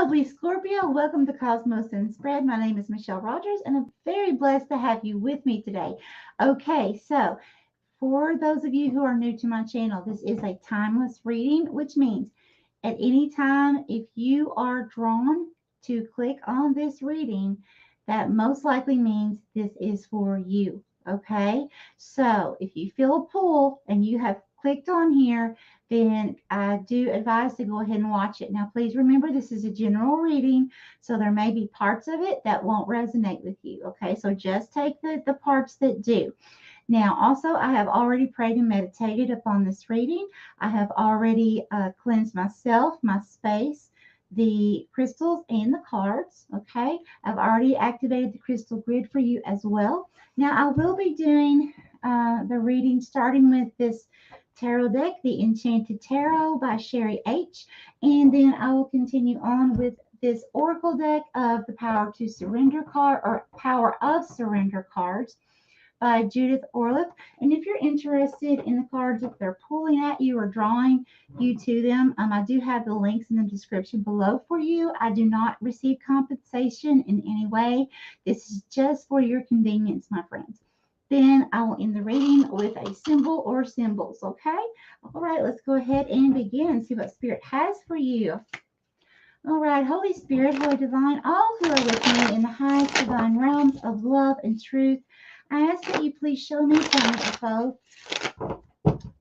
lovely Scorpio. Welcome to Cosmos and Spread. My name is Michelle Rogers, and I'm very blessed to have you with me today. Okay, so for those of you who are new to my channel, this is a timeless reading, which means at any time, if you are drawn to click on this reading, that most likely means this is for you. Okay, so if you feel a pull and you have clicked on here, then I do advise to go ahead and watch it. Now, please remember this is a general reading, so there may be parts of it that won't resonate with you. Okay, so just take the parts that do. Now, also, I have already prayed and meditated upon this reading. I have already cleansed myself, my space, the crystals, and the cards. Okay, I've already activated the crystal grid for you as well. Now, I will be doing the reading starting with this tarot deck, the Enchanted Tarot by Sherry H. And then I will continue on with this oracle deck of the Power to Surrender card, or Power of Surrender cards by Judith Orliff. And if you're interested in the cards, if they're pulling at you or drawing you to them, I do have the links in the description below for you. I do not receive compensation in any way. This is just for your convenience, my friends. Then I will end the reading with a symbol or symbols, okay? All right, let's go ahead and begin and see what Spirit has for you. All right, Holy Spirit, Holy Divine, all who are with me in the highest divine realms of love and truth, I ask that you please show me from above,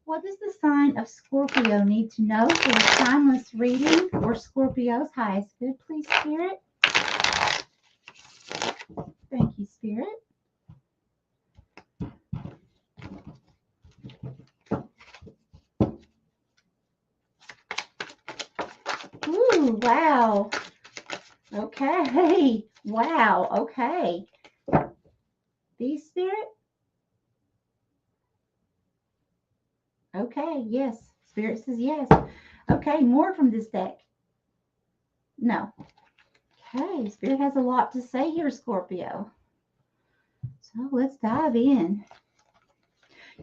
what does the sign of Scorpio need to know for the timeless reading for Scorpio's highest good, please, Spirit? Thank you, Spirit. Ooh, wow. Okay. Wow. Okay. These, Spirit? Okay. Yes. Spirit says yes. Okay. More from this deck. No. Okay. Spirit has a lot to say here, Scorpio. So let's dive in.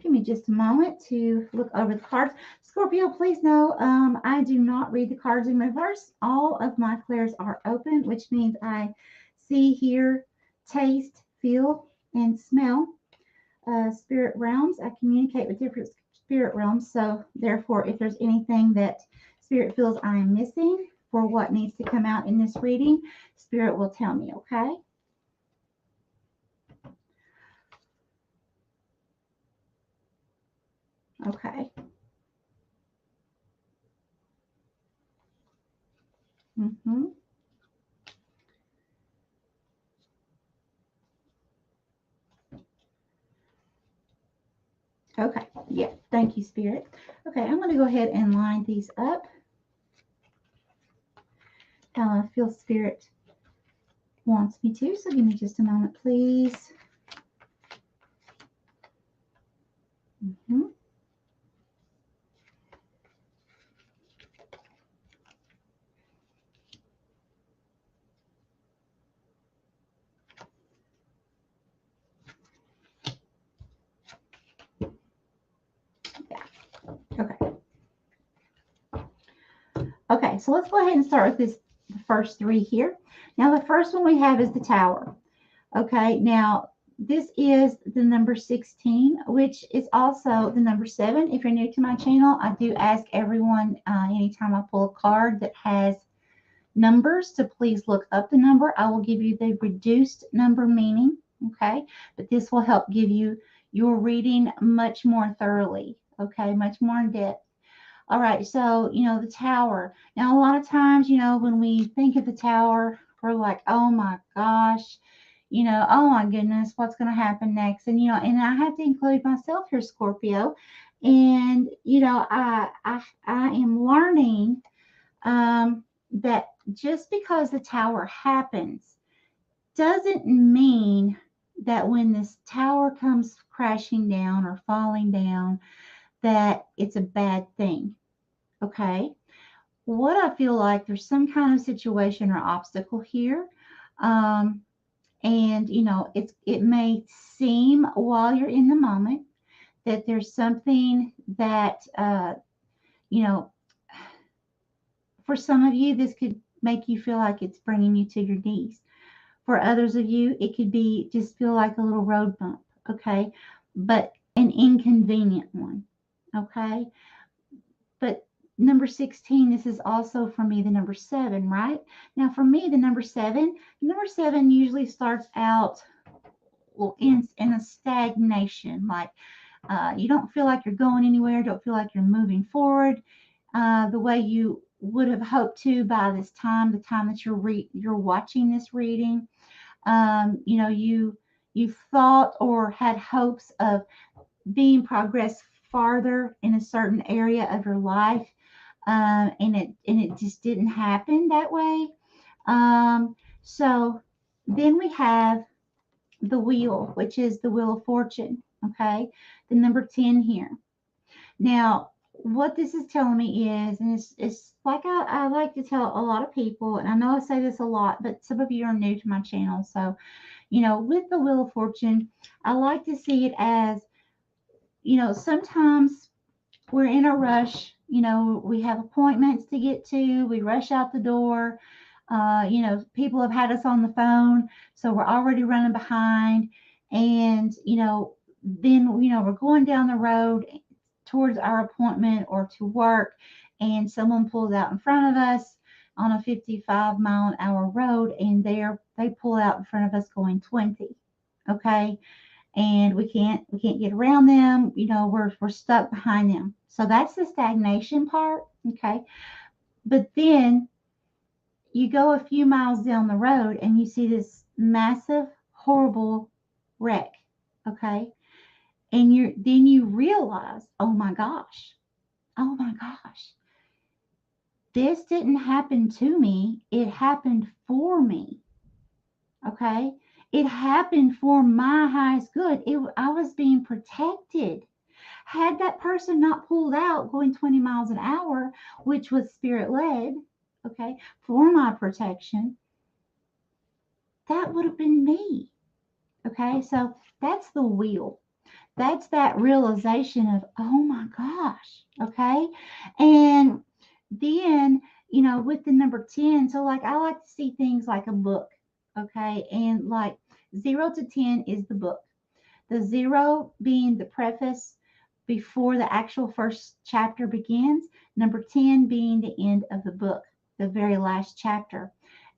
Give me just a moment to look over the cards. Scorpio, please know I do not read the cards in reverse. All of my clairs are open, which means I see, hear, taste, feel, and smell spirit realms. I communicate with different spirit realms. So therefore, if there's anything that Spirit feels I am missing for what needs to come out in this reading, Spirit will tell me, okay? Okay. Mm-hmm. Okay. Yeah. Thank you, Spirit. Okay. I'm going to go ahead and line these up. How I feel Spirit wants me to. So give me just a moment, please. Mm-hmm. Okay, so let's go ahead and start with the first three here. Now, the first one we have is the Tower. Okay, now this is the number 16, which is also the number 7. If you're new to my channel, I do ask everyone anytime I pull a card that has numbers to please look up the number. I will give you the reduced number meaning, okay? But this will help give you your reading much more thoroughly, okay? Much more in depth. All right, so, the Tower. Now, a lot of times, when we think of the Tower, we're like, oh my gosh, oh my goodness, what's going to happen next? And, and I have to include myself here, Scorpio. And, I am learning that just because the Tower happens doesn't mean that when this tower comes crashing down or falling down, that it's a bad thing. Okay. What I feel like there's some kind of situation or obstacle here. And it may seem while you're in the moment that there's something that for some of you, this could make you feel like it's bringing you to your knees. For others of you, it could be just feel like a little road bump, okay? But an inconvenient one, okay? But number 16, this is also for me the number 7, right? Now for me, the number 7 usually starts out in a stagnation, like you don't feel like you're going anywhere, don't feel like you're moving forward the way you would have hoped to by this time, the time that you're watching this reading. You know, you thought or had hopes of being progressed farther in a certain area of your life, and it just didn't happen that way. So then we have the wheel, which is the wheel of fortune. Okay, the number 10 here. Now, what this is telling me is, and it's like I like to tell a lot of people, and I know I say this a lot, but some of you are new to my channel. So, you know, with the wheel of fortune, I like to see it as, you know, sometimes we're in a rush. You know, we have appointments to get to, we rush out the door. You know, people have had us on the phone, so we're already running behind. And, you know, then, you know, we're going down the road towards our appointment or to work, and someone pulls out in front of us on a 55-mile-an-hour road, and they pull out in front of us going 20. Okay, and we can't get around them. You know, we're stuck behind them. So that's the stagnation part. Okay, but then you go a few miles down the road and you see this massive, horrible wreck. Okay, and then you realize, oh my gosh, this didn't happen to me, it happened for me. Okay, it happened for my highest good. I was being protected. Had that person not pulled out going 20 miles an hour, which was spirit led, okay, for my protection, that would have been me. Okay, so that's the wheel. That's that realization of, oh my gosh, okay? And then, you know, with the number 10, so like I like to see things like a book, okay? And like 0 to 10 is the book. The 0 being the preface before the actual first chapter begins, number 10 being the end of the book, the very last chapter.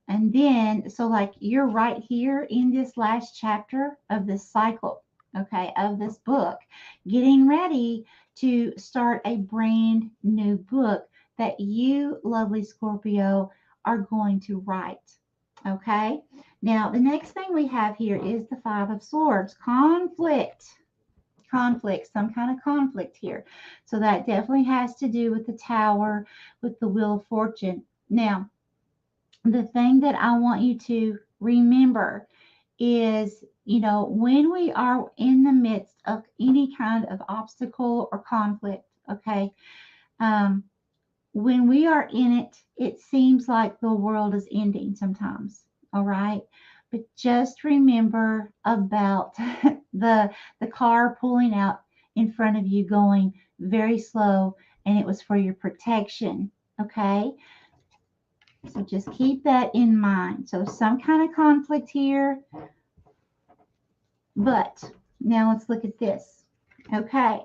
And then, so like you're right here in this last chapter of this cycle, okay, of this book, getting ready to start a brand new book that you, lovely Scorpio, are going to write. Okay, now the next thing we have here is the 5 of Swords, conflict, some kind of conflict here. So that definitely has to do with the Tower, with the Wheel of Fortune. Now, the thing that I want you to remember is, you know, when we are in the midst of any kind of obstacle or conflict, okay, when we are in it, it seems like the world is ending sometimes, all right? But just remember about the car pulling out in front of you going very slow, and it was for your protection, okay? So just keep that in mind. So some kind of conflict here. But now let's look at this. Okay.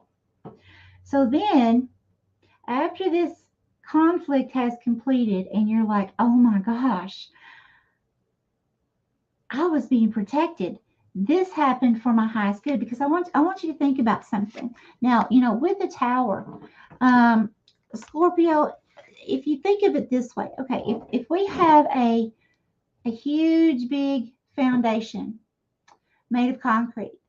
So then after this conflict has completed and you're like, oh my gosh, I was being protected. This happened for my highest good, because I want you to think about something. Now, you know, with the Tower, Scorpio, if you think of it this way, okay, if we have a huge, big foundation made of concrete,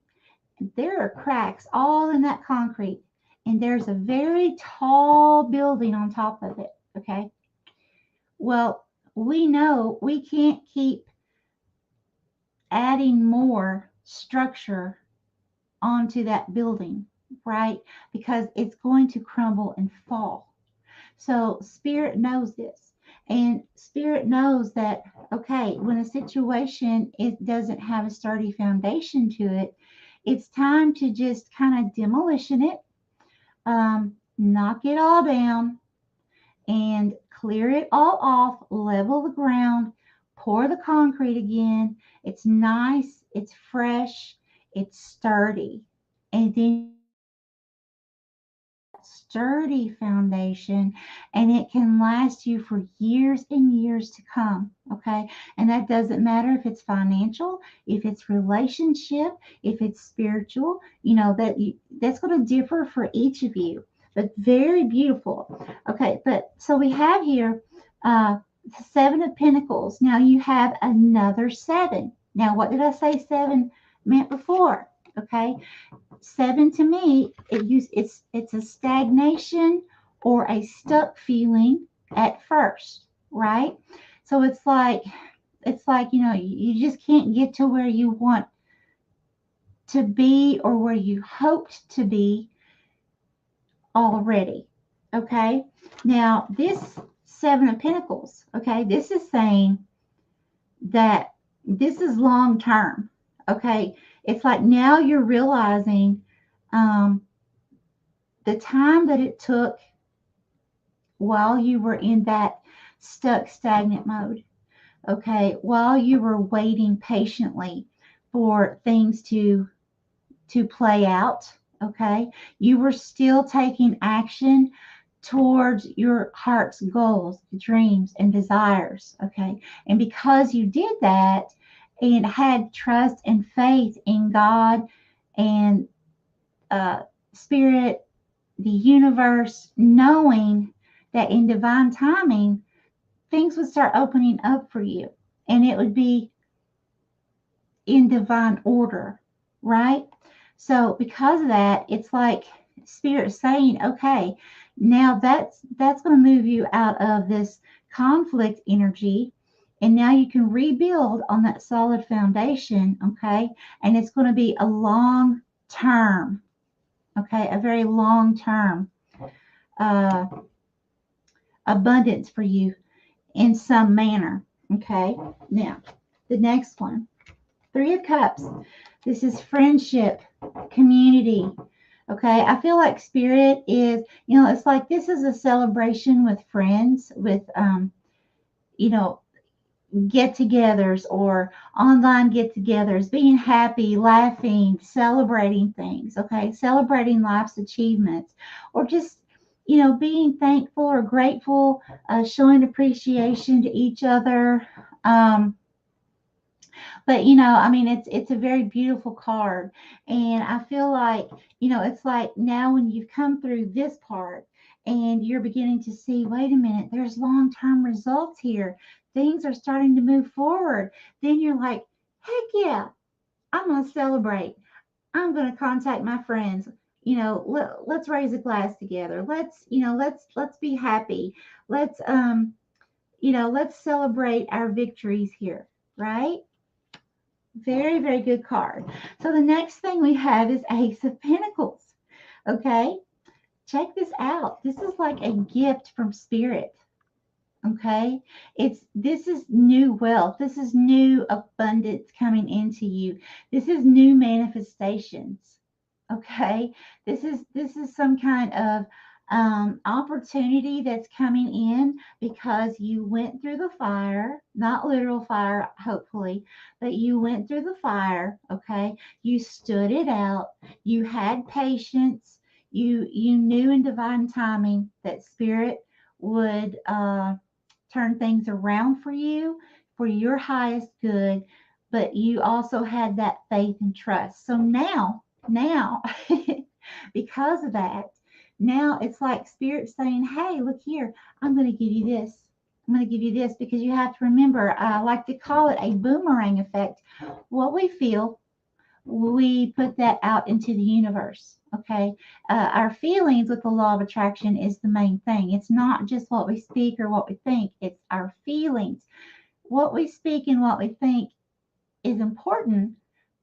and there are cracks all in that concrete, and there's a very tall building on top of it, okay? Well, we know we can't keep adding more structure onto that building, right? Because it's going to crumble and fall. So Spirit knows this, and Spirit knows that, okay, when a situation doesn't have a sturdy foundation to it, it's time to just kind of demolition it, knock it all down, and clear it all off, level the ground, pour the concrete again. It's nice, it's fresh, it's sturdy. And then sturdy foundation, and it can last you for years and years to come. Okay, and that doesn't matter if it's financial, if it's relationship, if it's spiritual. That's going to differ for each of you, but very beautiful. Okay, but so we have here Seven of Pentacles. Now you have another seven. Now what did I say seven meant before? Okay, seven to me, it's a stagnation or a stuck feeling at first, right? So it's like you just can't get to where you want to be or where you hoped to be already. Okay, now this Seven of Pentacles, okay, this is saying that this is long term. Okay, it's like now you're realizing the time that it took while you were in that stuck stagnant mode. Okay, while you were waiting patiently for things to play out. Okay, you were still taking action towards your heart's goals, dreams, and desires. Okay, and because you did that and had trust and faith in God and spirit, the universe, knowing that in divine timing things would start opening up for you, and it would be in divine order, right? So because of that, it's like spirit saying, okay, now that's going to move you out of this conflict energy, and now you can rebuild on that solid foundation. Okay, and it's going to be a long term, okay, a very long term abundance for you in some manner. Okay, now the next one, Three of Cups. This is friendship, community. Okay, I feel like spirit is, it's like this is a celebration with friends, with get-togethers or online get-togethers, being happy, laughing, celebrating things. Okay, celebrating life's achievements, or just being thankful or grateful, showing appreciation to each other. But I mean, it's a very beautiful card, and I feel like it's like now when you've come through this part and you're beginning to see, wait a minute, there's long-term results here, things are starting to move forward, then you're like, heck yeah, I'm going to celebrate, I'm going to contact my friends, let's raise a glass together, let's be happy, let's celebrate our victories here, right? Very, very good card. So the next thing we have is Ace of Pentacles. Okay, check this out. This is like a gift from spirit. Okay, this is new wealth. This is new abundance coming into you. This is new manifestations. Okay, this is some kind of opportunity that's coming in because you went through the fire, not literal fire, hopefully, but you went through the fire. Okay, you stood it out, you had patience, you knew in divine timing that spirit would turn things around for you for your highest good, but you also had that faith and trust. So now because of that, now it's like spirit saying, hey, look here, I'm going to give you this. I'm going to give you this, because you have to remember, I like to call it a boomerang effect. What we feel, we put that out into the universe. Okay, our feelings with the law of attraction is the main thing. It's not just what we speak or what we think, it's our feelings. What we speak and what we think is important,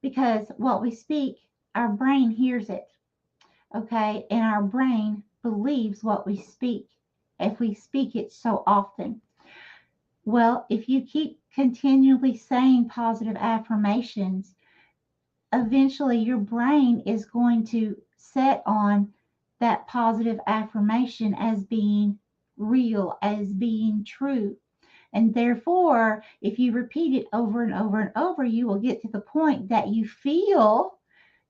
because what we speak, our brain hears it. Okay, and our brain believes what we speak if we speak it so often. Well, if you keep continually saying positive affirmations, eventually your brain is going to set on that positive affirmation as being real, as being true. And therefore, if you repeat it over and over and over, you will get to the point that you feel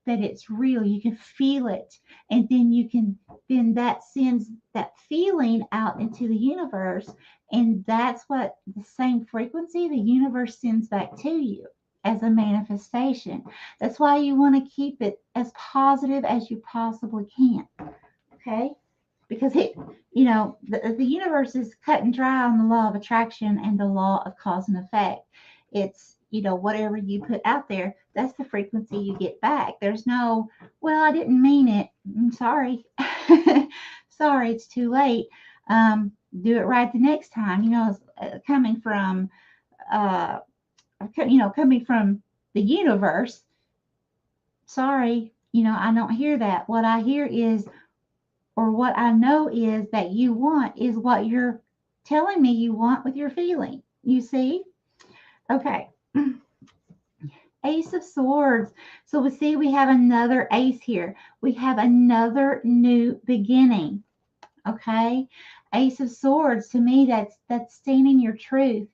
that it's real. You can feel it. And then that sends that feeling out into the universe. And that's what the same frequency the universe sends back to you as a manifestation. That's why you want to keep it as positive as you possibly can. Okay? Because the universe is cut and dry on the law of attraction and the law of cause and effect. It's, whatever you put out there, that's the frequency you get back. There's no, well, I didn't mean it. I'm sorry. Sorry, it's too late. Do it right the next time. Coming from, coming from the universe. Sorry, I don't hear that. What I hear is, or what I know is that you want is what you're telling me you want with your feeling. You see? Okay. Ace of Swords. So we have another ace here. We have another new beginning. Okay. Ace of Swords, to me, that's standing your truth.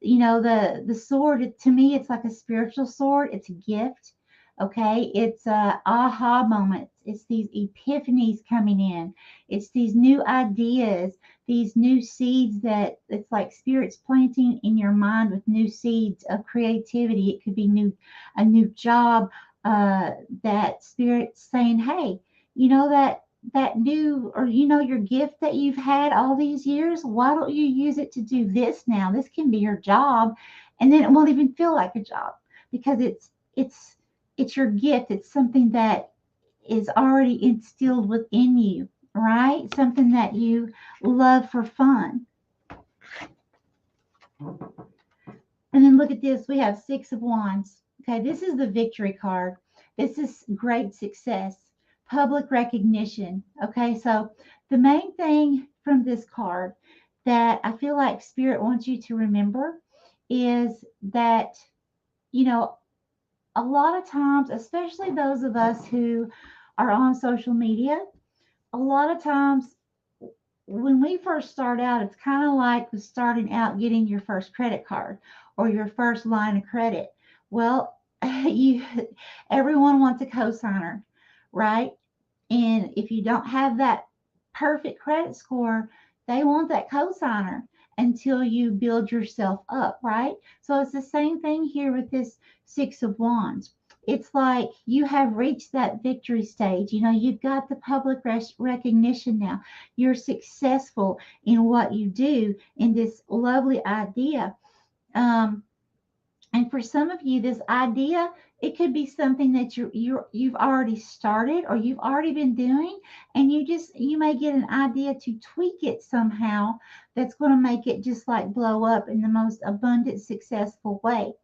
The sword, to me, it's like a spiritual sword. It's a gift. Okay, it's aha moments. It's these epiphanies coming in. It's these new ideas, these new seeds that it's like Spirit's planting in your mind with new seeds of creativity. It could be a new job that Spirit's saying, hey, that new, or your gift that you've had all these years, why don't you use it to do this now? This can be your job, and then it won't even feel like a job because it's your gift. It's something that is already instilled within you, right? Something that you love for fun. And then look at this. We have Six of Wands. Okay, this is the victory card. This is great success, public recognition. Okay, so the main thing from this card that I feel like Spirit wants you to remember is that, a lot of times, especially those of us who are on social media, a lot of times when we first start out, it's kind of like starting out getting your first credit card or your first line of credit. Well, everyone wants a cosigner, right? And if you don't have that perfect credit score, they want that cosigner until you build yourself up, right? So it's the same thing here with this Six of Wands. It's like you have reached that victory stage. You've got the public recognition now. You're successful in what you do in this lovely idea. And for some of you, this idea, it could be something that you've already started or you've already been doing, and you may get an idea to tweak it somehow that's going to make it just like blow up in the most abundant, successful way.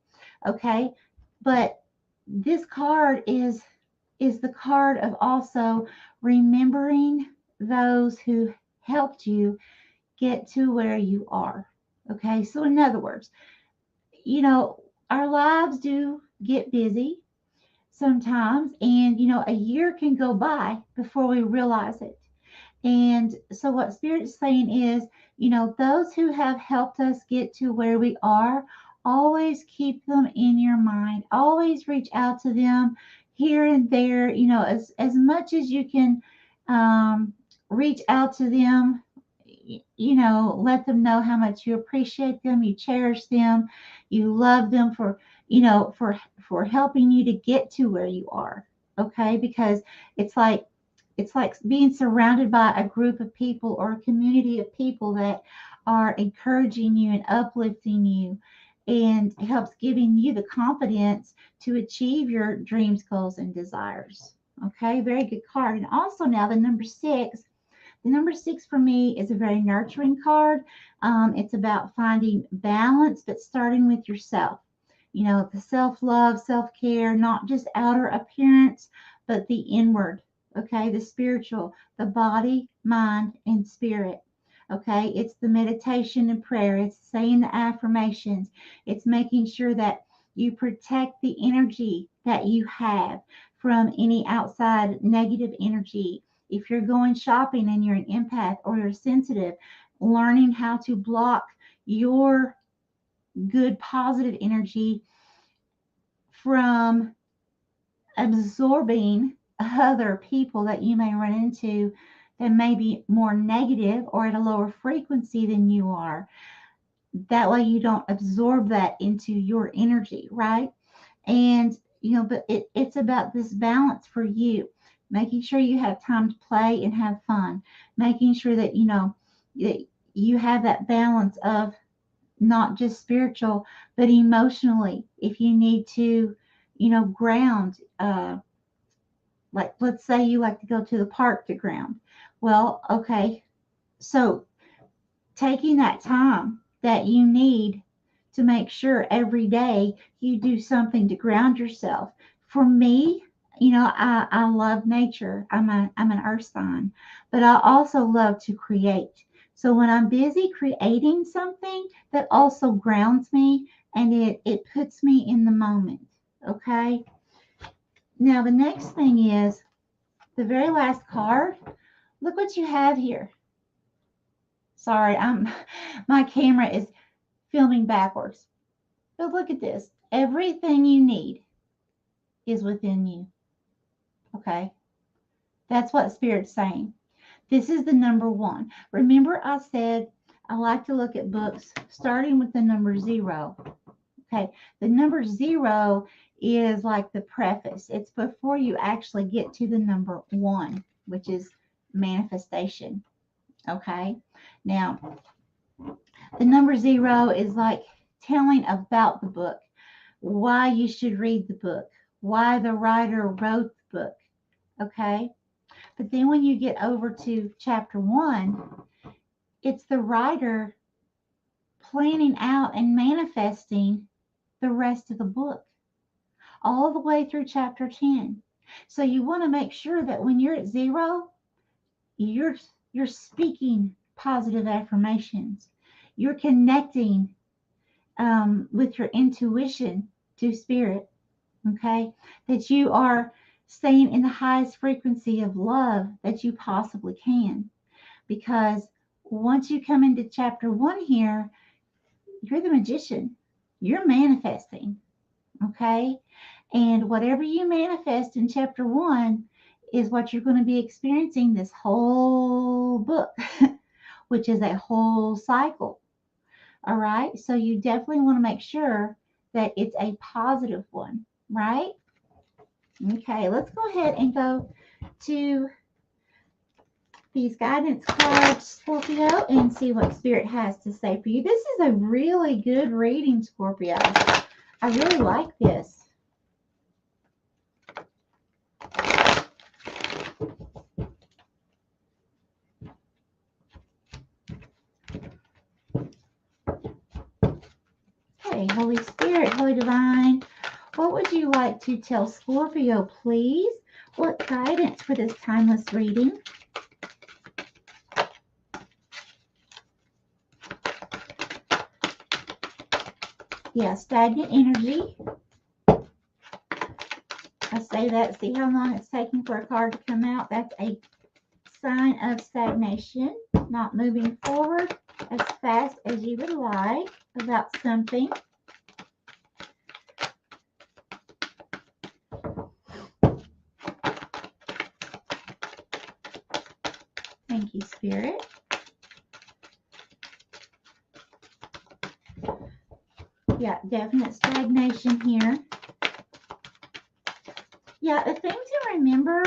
Okay, but this card is the card of also remembering those who helped you get to where you are. Okay, so in other words, our lives do get busy sometimes, and a year can go by before we realize it. And so what Spirit is saying is, those who have helped us get to where we are, always keep them in your mind. Always reach out to them here and there, as much as you can reach out to them. Let them know how much you appreciate them, you cherish them, you love them for helping you to get to where you are. Okay, because it's like being surrounded by a group of people or a community of people that are encouraging you and uplifting you, and helps giving you the confidence to achieve your dreams, goals, and desires. Okay, very good card. And also now the number 6. The number 6 for me is a very nurturing card. It's about finding balance, but starting with yourself. The self-love, self-care, not just outer appearance, but the inward. Okay, the spiritual, the body, mind, and spirit. Okay, it's the meditation and prayer. It's saying the affirmations. It's making sure that you protect the energy that you have from any outside negative energy. If you're going shopping and you're an empath or you're sensitive, learning how to block your good positive energy from absorbing other people that you may run into that may be more negative or at a lower frequency than you are. That way you don't absorb that into your energy, right? And but it's about this balance for you, making sure you have time to play and have fun, making sure that that you have that balance of not just spiritual but emotionally. If you need to ground, like let's say you like to go to the park to ground, well, okay, so taking that time that you need to make sure every day you do something to ground yourself. For me, I love nature. I'm an earth sign, but I also love to create. So when I'm busy creating something, that also grounds me and it puts me in the moment. Okay. Now the next thing is the very last card. Look what you have here. Sorry, my camera is filming backwards. But look at this. Everything you need is within you. Okay? That's what Spirit's saying. This is the number one. Remember I said I like to look at books starting with the number 0. Okay? The number 0 is like the preface. It's before you actually get to the number 1, which is manifestation. Okay? Now, the number 0 is like telling about the book, why you should read the book, why the writer wrote the book. Okay? But then when you get over to chapter 1, it's the writer planning out and manifesting the rest of the book all the way through chapter 10. So you want to make sure that when you're at 0, you're speaking positive affirmations. You're connecting with your intuition to Spirit. Okay? That you are staying in the highest frequency of love that you possibly can. Because once you come into chapter 1 here, you're the magician. You're manifesting. Okay? And whatever you manifest in chapter 1 is what you're going to be experiencing this whole book, which is a whole cycle. All right? So you definitely want to make sure that it's a positive one, right? Okay, let's go ahead and go to these guidance cards, Scorpio, and see what Spirit has to say for you. This is a really good reading, Scorpio. I really like this. Okay, Holy Spirit, Holy Divine, what would you like to tell Scorpio, please? What guidance for this timeless reading? Yeah, stagnant energy. I say that, see how long it's taking for a card to come out? That's a sign of stagnation, not moving forward as fast as you would like about something. Thank you, Spirit. Yeah, definite stagnation here. Yeah, the thing to remember,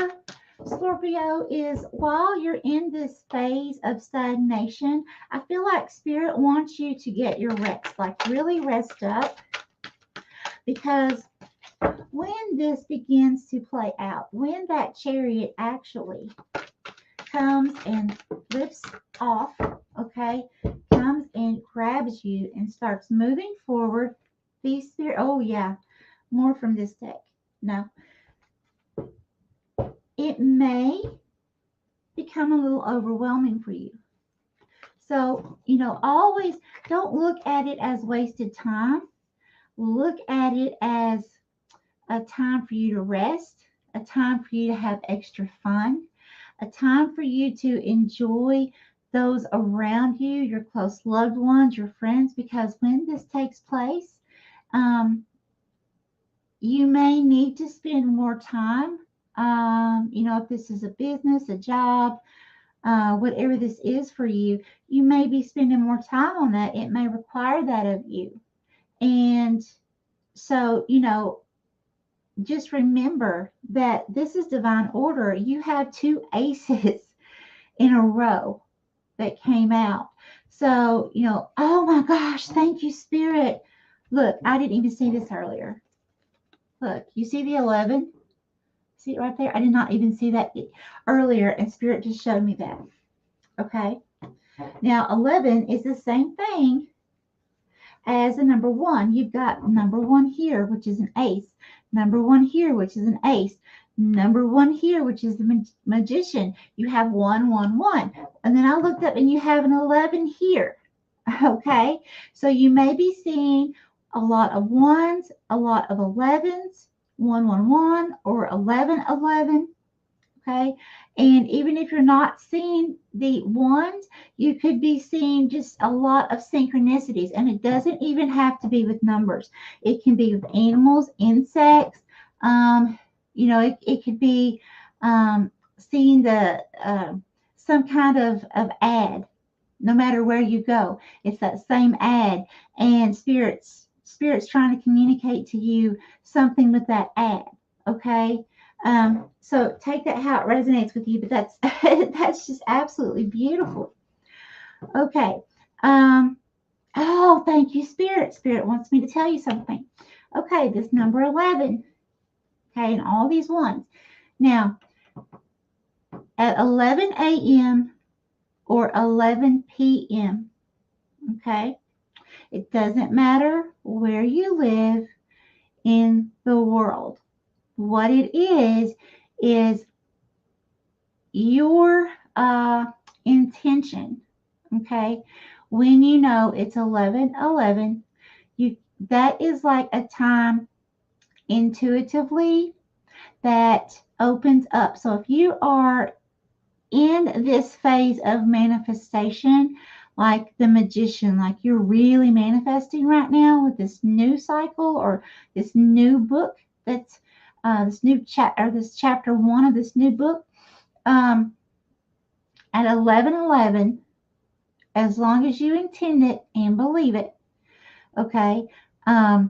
Scorpio, is while you're in this phase of stagnation, I feel like Spirit wants you to get your rest, like really rest up. Because when this begins to play out, when that chariot actually comes and lifts off, okay, comes and grabs you and starts moving forward, these Spirit, oh yeah, more from this deck. No. It may become a little overwhelming for you. So, always don't look at it as wasted time. Look at it as a time for you to rest, a time for you to have extra fun, a time for you to enjoy those around you, your close loved ones, your friends, because when this takes place, you may need to spend more time. If this is a business, a job, whatever this is for you, you may be spending more time on that. It may require that of you. And so, just remember that this is divine order. You have 2 aces in a row that came out. So, oh my gosh, thank you, Spirit. Look, I didn't even see this earlier. Look, you see the 11? See it right there? I did not even see that earlier, and Spirit just showed me that. Okay. Now, 11 is the same thing as the number 1. You've got number 1 here, which is an ace. Number 1 here, which is an ace. Number 1 here, which is the magician. You have 1, 1, 1. And then I looked up and you have an 11 here. Okay. So you may be seeing a lot of 1s, a lot of 11s, 1, 1, 1, or 11, 11. Okay. And even if you're not seeing the 1s, you could be seeing just a lot of synchronicities. And it doesn't even have to be with numbers. It can be with animals, insects. It could be seeing some kind of ad. No matter where you go, it's that same ad. And Spirit's trying to communicate to you something with that ad. Okay. So take that how it resonates with you, but that's just absolutely beautiful. Okay. Oh, thank you, Spirit. Spirit wants me to tell you something. Okay, this number 11. Okay, and all these 1s. Now, at 11 a.m. or 11 p.m., okay, it doesn't matter where you live in the world. What it is your intention. Okay, when you know it's 11:11, that is like a time intuitively that opens up. So if you are in this phase of manifestation, like the magician, like you're really manifesting right now with this new cycle or this new book that's this chapter 1 of this new book, at 11:11, as long as you intend it and believe it, okay, that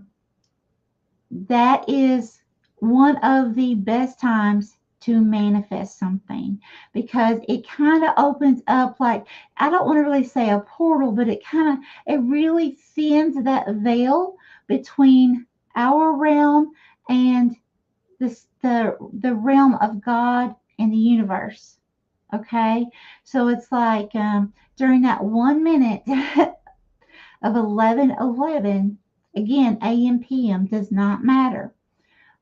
is one of the best times to manifest something, because it kind of opens up, like, I don't want to really say a portal, but it really thins that veil between our realm and the realm of God and the universe. Okay, so it's like during that 1 minute of 11:11, again, AM PM does not matter.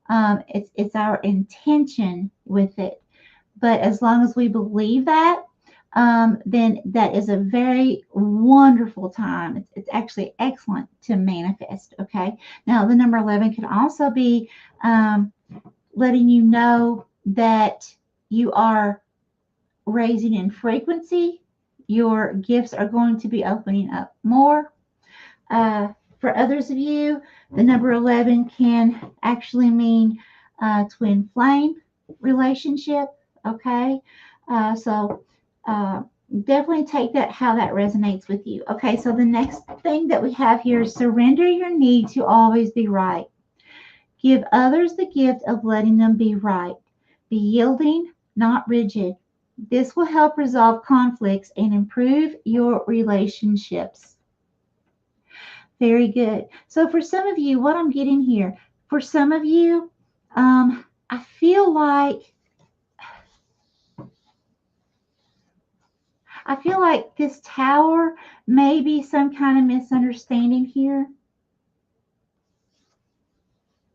It's our intention with it, but as long as we believe that, then that is a very wonderful time. It's actually excellent to manifest. Okay, now the number 11 can also be letting you know that you are raising in frequency. Your gifts are going to be opening up more. For others of you, the number 11 can actually mean twin flame relationship. Okay, so definitely take that how that resonates with you. Okay, so the next thing that we have here is surrender your need to always be right. Give others the gift of letting them be right. Be yielding, not rigid. This will help resolve conflicts and improve your relationships. Very good. So for some of you, what I'm getting here, for some of you, I feel like this tower may be some kind of misunderstanding here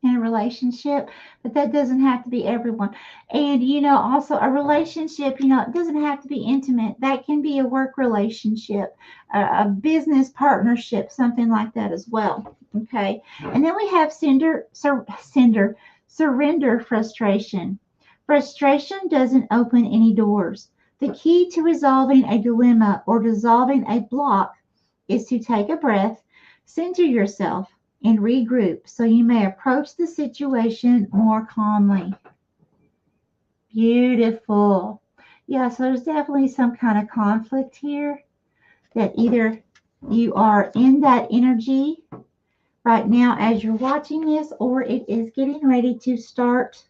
in a relationship, but that doesn't have to be everyone. And also a relationship, it doesn't have to be intimate. That can be a work relationship, a business partnership, something like that as well. Okay, and then we have surrender frustration. Frustration doesn't open any doors. The key to resolving a dilemma or dissolving a block is to take a breath, center yourself, and regroup so you may approach the situation more calmly. Beautiful. Yeah, so there's definitely some kind of conflict here that either you are in that energy right now as you're watching this, or it is getting ready to start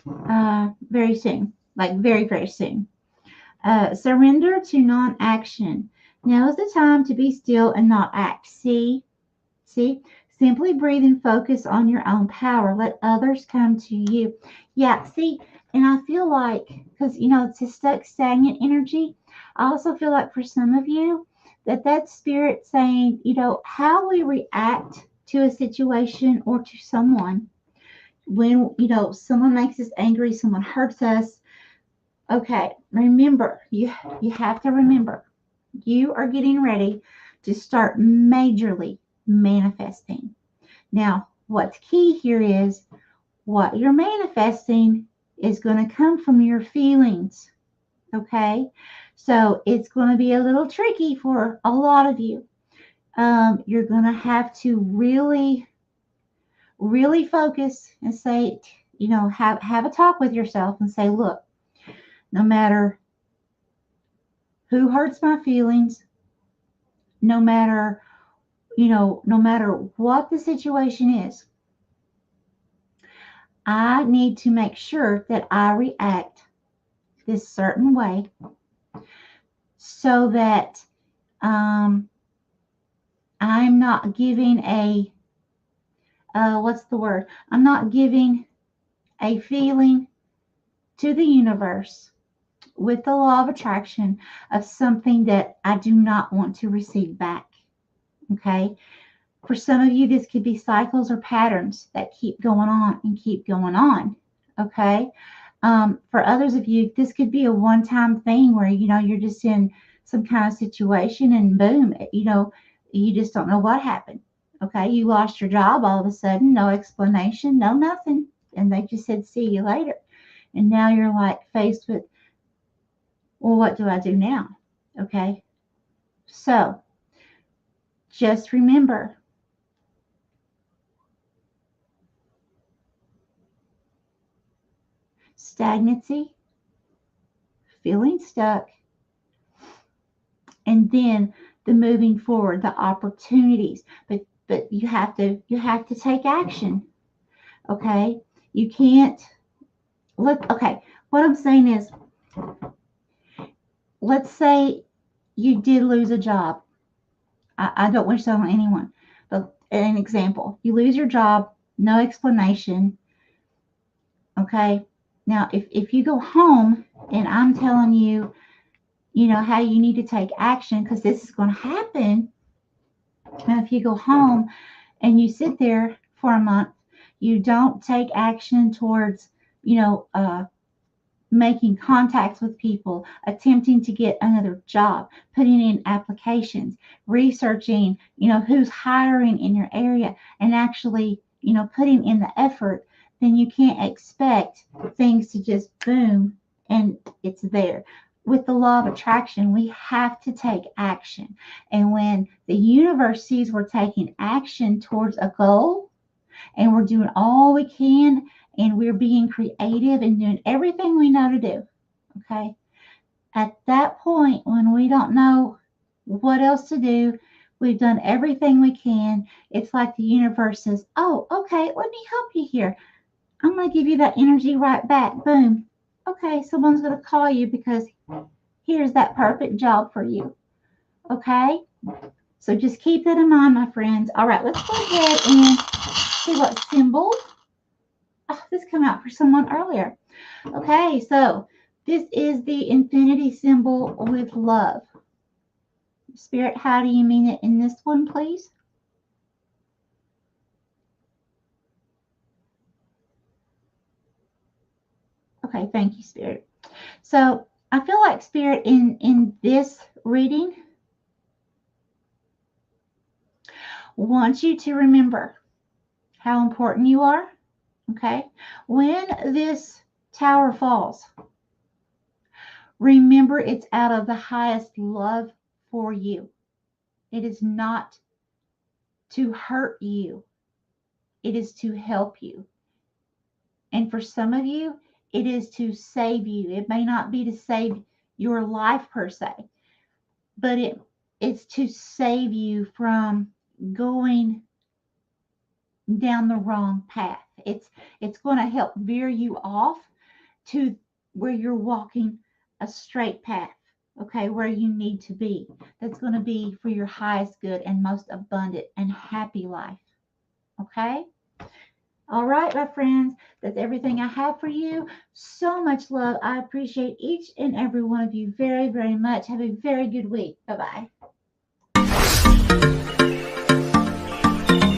very soon, like very, very soon. Surrender to non-action. Now is the time to be still and not act. See? Simply breathe and focus on your own power. Let others come to you. Yeah, see, and I feel like, because, it's a stuck, stagnant energy, I also feel like for some of you, that spirit saying, how we react to a situation or to someone when, someone makes us angry, someone hurts us. Okay, remember, you have to remember, you are getting ready to start majorly manifesting. Now, what's key here is what you're manifesting is going to come from your feelings. Okay, so it's going to be a little tricky for a lot of you. You're going to have to really, really focus and say, have a talk with yourself and say, look, no matter who hurts my feelings, no matter what the situation is, I need to make sure that I react this certain way so that I'm not giving I'm not giving a feeling to the universe with the law of attraction of something that I do not want to receive back. Okay? For some of you, this could be cycles or patterns that keep going on and keep going on. Okay? For others of you, this could be a one-time thing where, you're just in some kind of situation and boom, you just don't know what happened. Okay? You lost your job all of a sudden, no explanation, no nothing. And they just said, see you later. And now you're like faced with, well, what do I do now? Okay? So just remember, stagnancy, feeling stuck, and then the moving forward, the opportunities. But you have to take action. Okay? You can't okay, what I'm saying is, let's say you did lose a job. I don't wish that on anyone, but an example, you lose your job, no explanation. Okay? Now, if you go home and I'm telling you, how you need to take action because this is going to happen. Now, if you go home and you sit there for a month, you don't take action towards, making contacts with people, attempting to get another job, putting in applications, researching, who's hiring in your area, and actually, putting in the effort, then you can't expect things to just boom and it's there. With the law of attraction, we have to take action. And when the universe sees we're taking action towards a goal and we're doing all we can and we're being creative and doing everything we know to do, okay? At that point, when we don't know what else to do, we've done everything we can, it's like the universe says, oh, okay, let me help you here. I'm going to give you that energy right back. Boom. Okay, someone's going to call you because here's that perfect job for you. Okay? So just keep that in mind, my friends. All right, let's go ahead and see what symbol. Oh, this came out for someone earlier. Okay, so this is the infinity symbol with love. Spirit, how do you mean it in this one, please? Okay, thank you, Spirit. So I feel like Spirit in this reading wants you to remember how important you are. Okay, when this Tower falls. Remember, it's out of the highest love for you. It is not to hurt you. It is to help you. And for some of you, it is to save you. It may not be to save your life per se, but it's to save you from going down the wrong path. It's going to help veer you off to where you're walking a straight path, okay, where you need to be. That's going to be for your highest good and most abundant and happy life, okay? All right, my friends, that's everything I have for you. So much love. I appreciate each and every one of you very, very much. Have a very good week. Bye-bye.